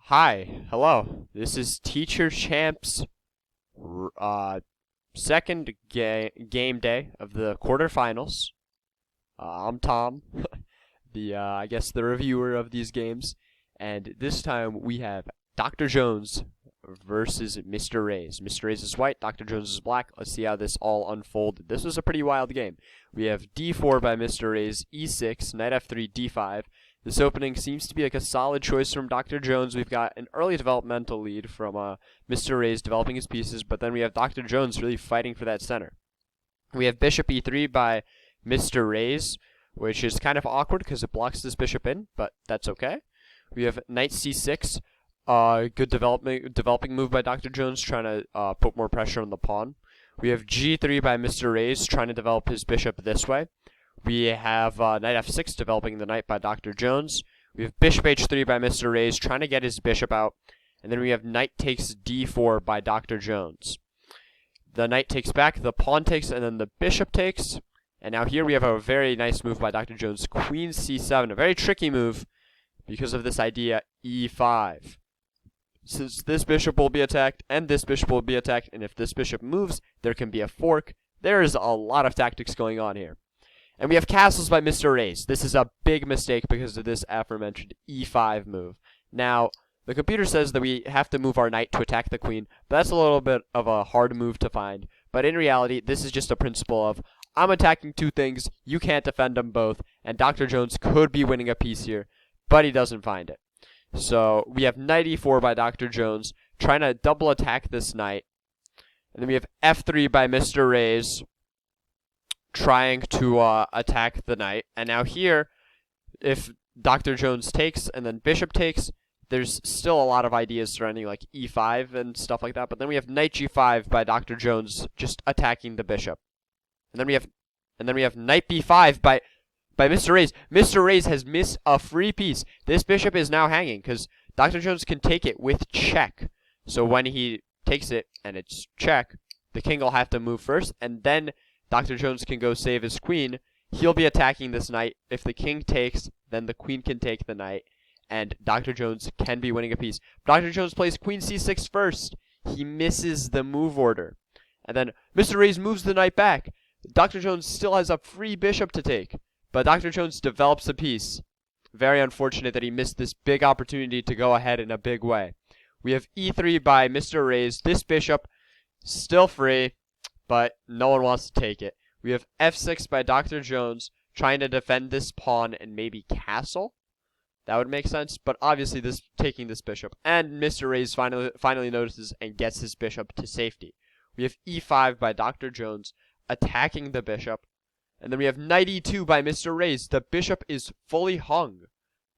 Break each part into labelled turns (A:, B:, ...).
A: Hi, hello. This is TeacherChamps' second game day of the quarterfinals. I'm Tom, I guess the reviewer of these games, and this time we have Dr. Jones versus Mr. Raiz. Mr. Raiz is white, Dr. Jones is black. Let's see how this all unfolded. This was a pretty wild game. We have d4 by Mr. Raiz, e6, knight f3, d5. This opening seems to be like a solid choice from Dr. Jones. We've got an early developmental lead from Mr. Raiz developing his pieces, but then we have Dr. Jones really fighting for that center. We have bishop e3 by Mr. Raiz, which is kind of awkward because it blocks this bishop in, but that's okay. We have knight c6, good developing move by Dr. Jones, trying to put more pressure on the pawn. We have g3 by Mr. Raiz, trying to develop his bishop this way. We have knight f6 developing the knight by Dr. Jones. We have bishop h3 by Mr. Raiz trying to get his bishop out. And then we have knight takes d4 by Dr. Jones. The knight takes back, the pawn takes, and then the bishop takes. And now here we have a very nice move by Dr. Jones. Queen c7, a very tricky move because of this idea e5. Since this bishop will be attacked and this bishop will be attacked, and if this bishop moves, there can be a fork. There is a lot of tactics going on here. And we have castles by Mr. Raiz. This is a big mistake because of this aforementioned e5 move. Now, the computer says that we have to move our knight to attack the queen, but that's a little bit of a hard move to find. But in reality, this is just a principle of, I'm attacking two things, you can't defend them both, and Dr. Jones could be winning a piece here, but he doesn't find it. So, we have knight e4 by Dr. Jones, trying to double attack this knight. And then we have f3 by Mr. Raiz, trying to attack the knight. And now here, if Dr. Jones takes and then bishop takes, there's still a lot of ideas surrounding like e5 and stuff like that. But then we have knight g5 by Dr. Jones just attacking the bishop. And then we have knight b5 by Mr. Raiz. Mr. Raiz has missed a free piece. This bishop is now hanging because Dr. Jones can take it with check. So when he takes it and it's check, the king will have to move first, and then Dr. Jones can go save his queen. He'll be attacking this knight. If the king takes, then the queen can take the knight, and Dr. Jones can be winning a piece. Dr. Jones plays queen c6 first. He misses the move order. And then Mr. Raiz moves the knight back. Dr. Jones still has a free bishop to take, but Dr. Jones develops a piece. Very unfortunate that he missed this big opportunity to go ahead in a big way. We have e3 by Mr. Raiz. This bishop still free, but no one wants to take it. We have f6 by Dr. Jones, trying to defend this pawn and maybe castle. That would make sense, but obviously this taking this bishop. And Mr. Raiz finally notices and gets his bishop to safety. We have e5 by Dr. Jones, attacking the bishop. And then we have knight e2 by Mr. Raiz. The bishop is fully hung.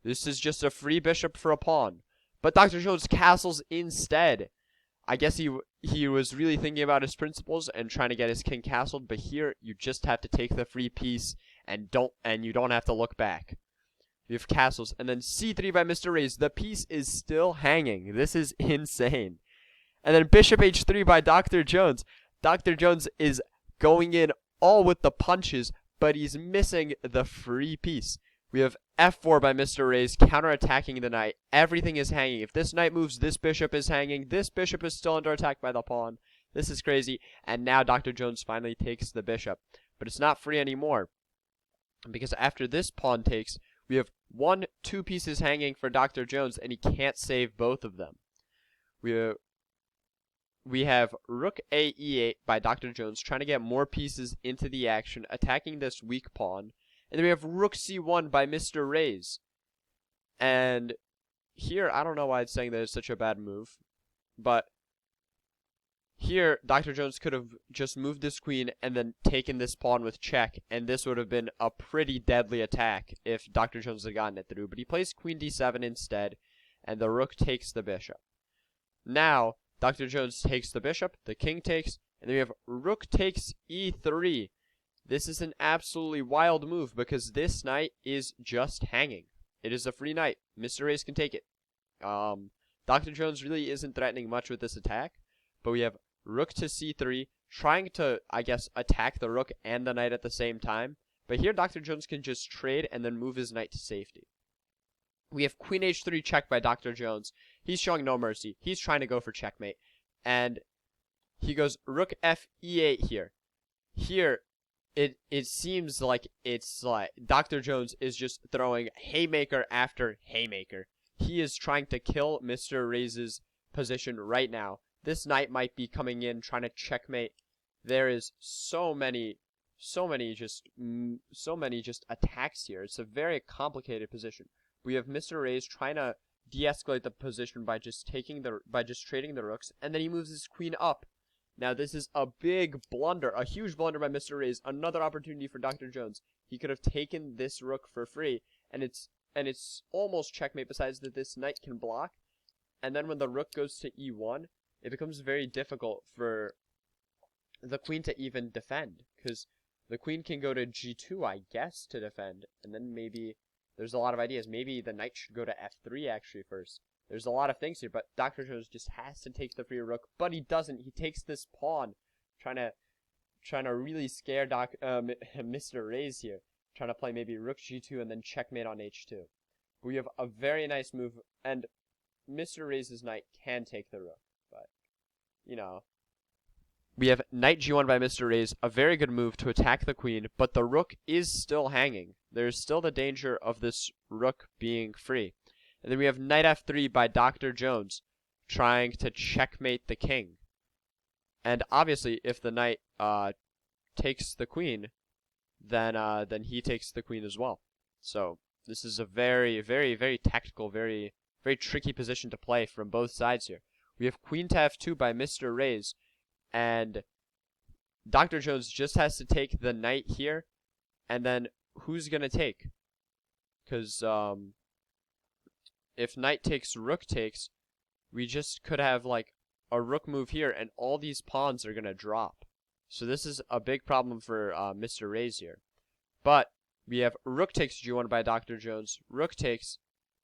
A: This is just a free bishop for a pawn. But Dr. Jones castles instead. I guess he was really thinking about his principles and trying to get his king castled, but here you just have to take the free piece and you don't have to look back. You have castles, and then c3 by Mr. Raiz. The piece is still hanging. This is insane. And then bishop h3 by Dr. Jones. Dr. Jones is going in all with the punches, but he's missing the free piece. We have f4 by Mr. Raiz, counterattacking the knight. Everything is hanging. If this knight moves, this bishop is hanging. This bishop is still under attack by the pawn. This is crazy. And now Dr. Jones finally takes the bishop. But it's not free anymore, because after this pawn takes, we have two pieces hanging for Dr. Jones, and he can't save both of them. We have rook a e8 by Dr. Jones, trying to get more pieces into the action, attacking this weak pawn. And then we have rook c1 by Mr. Raiz. And here, I don't know why it's saying that it's such a bad move, but here, Dr. Jones could have just moved this queen and then taken this pawn with check, and this would have been a pretty deadly attack if Dr. Jones had gotten it through. But he plays queen d7 instead, and the rook takes the bishop. Now, Dr. Jones takes the bishop, the king takes, and then we have rook takes e3. This is an absolutely wild move because this knight is just hanging. It is a free knight. Mr. Raiz can take it. Dr. Jones really isn't threatening much with this attack, but we have rook to c3, trying to, I guess, attack the rook and the knight at the same time. But here Dr. Jones can just trade and then move his knight to safety. We have queen h3 check by Dr. Jones. He's showing no mercy. He's trying to go for checkmate. And he goes rook f e8 here. Here, it seems like it's like Dr. Jones is just throwing haymaker after haymaker. He is trying to kill Mr. Raiz's position right now. This knight might be coming in trying to checkmate. There is so many just attacks here. It's a very complicated position. We have Mr. Raiz trying to de-escalate the position by just trading the rooks, and then he moves his queen up. Now this is a big blunder, a huge blunder by Mr. Raiz. Another opportunity for Dr. Jones. He could have taken this rook for free, and it's almost checkmate. Besides that, this knight can block, and then when the rook goes to e1, it becomes very difficult for the queen to even defend, because the queen can go to g2, I guess, to defend, and then maybe there's a lot of ideas. Maybe the knight should go to f3 actually first. There's a lot of things here, but Dr. Jones just has to take the free rook, but he doesn't. He takes this pawn, trying to really scare Mr. Raiz here, trying to play maybe rook g2 and then checkmate on h2. We have a very nice move, and Mr. Raiz's knight can take the rook, but you know. We have knight g1 by Mr. Raiz, a very good move to attack the queen, but the rook is still hanging. There's still the danger of this rook being free. And then we have knight f3 by Dr. Jones, trying to checkmate the king. And obviously, if the knight takes the queen, then he takes the queen as well. So this is a very, very, very tactical, very, very tricky position to play from both sides here. We have queen to f2 by Mr. Raiz, and Dr. Jones just has to take the knight here, and then who's gonna take? Because if knight takes, rook takes, we just could have like a rook move here, and all these pawns are gonna drop. So this is a big problem for Mr. Raiz here. But we have rook takes g1 by Dr. Jones, rook takes,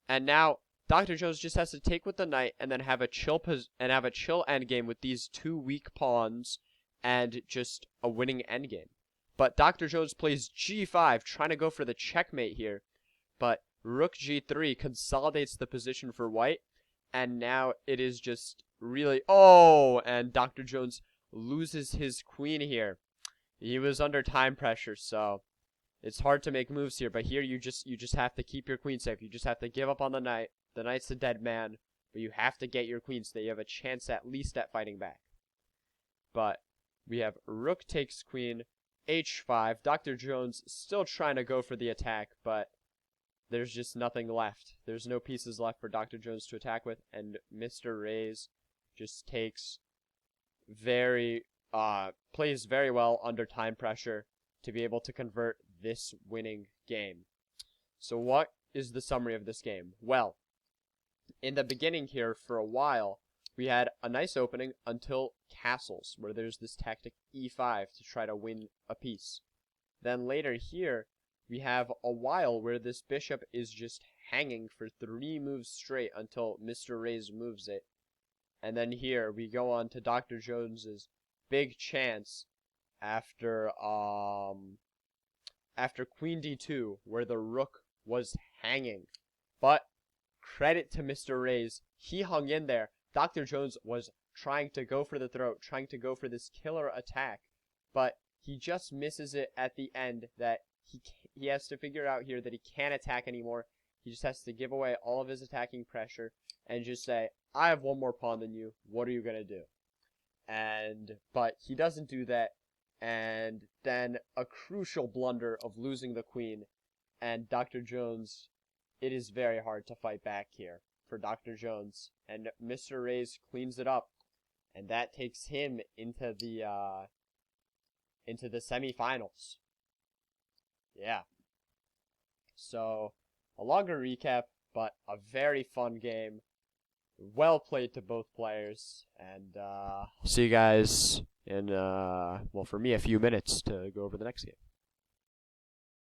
A: and now Dr. Jones just has to take with the knight and then have a chill endgame with these two weak pawns and just a winning endgame. But Dr. Jones plays g5, trying to go for the checkmate here, but rook g3 consolidates the position for white, and now it is just really... Oh! And Dr. Jones loses his queen here. He was under time pressure, so it's hard to make moves here, but here you just have to keep your queen safe. You just have to give up on the knight. The knight's a dead man, but you have to get your queen so that you have a chance at least at fighting back. But we have rook takes queen, h5. Dr. Jones still trying to go for the attack, but there's just nothing left. There's no pieces left for Dr. Jones to attack with, and Mr. Raiz just takes plays very well under time pressure to be able to convert this winning game. So what is the summary of this game? Well, in the beginning here, for a while, we had a nice opening until castles, where there's this tactic e5 to try to win a piece. Then later here, we have a while where this bishop is just hanging for 3 moves straight until Mr. Raiz moves it. And then here, we go on to Dr. Jones's big chance after queen d2, where the rook was hanging. But credit to Mr. Raiz, he hung in there. Dr. Jones was trying to go for the throat, trying to go for this killer attack, but he just misses it at the end. That he has to figure out here that he can't attack anymore. He just has to give away all of his attacking pressure and just say, I have one more pawn than you. What are you going to do? But he doesn't do that. And then a crucial blunder of losing the queen. And Dr. Jones, it is very hard to fight back here for Dr. Jones. And Mr. Raiz cleans it up. And that takes him into the semifinals. Yeah. So, a longer recap, but a very fun game. Well played to both players. And see you guys in, well, for me, a few minutes to go over the next game.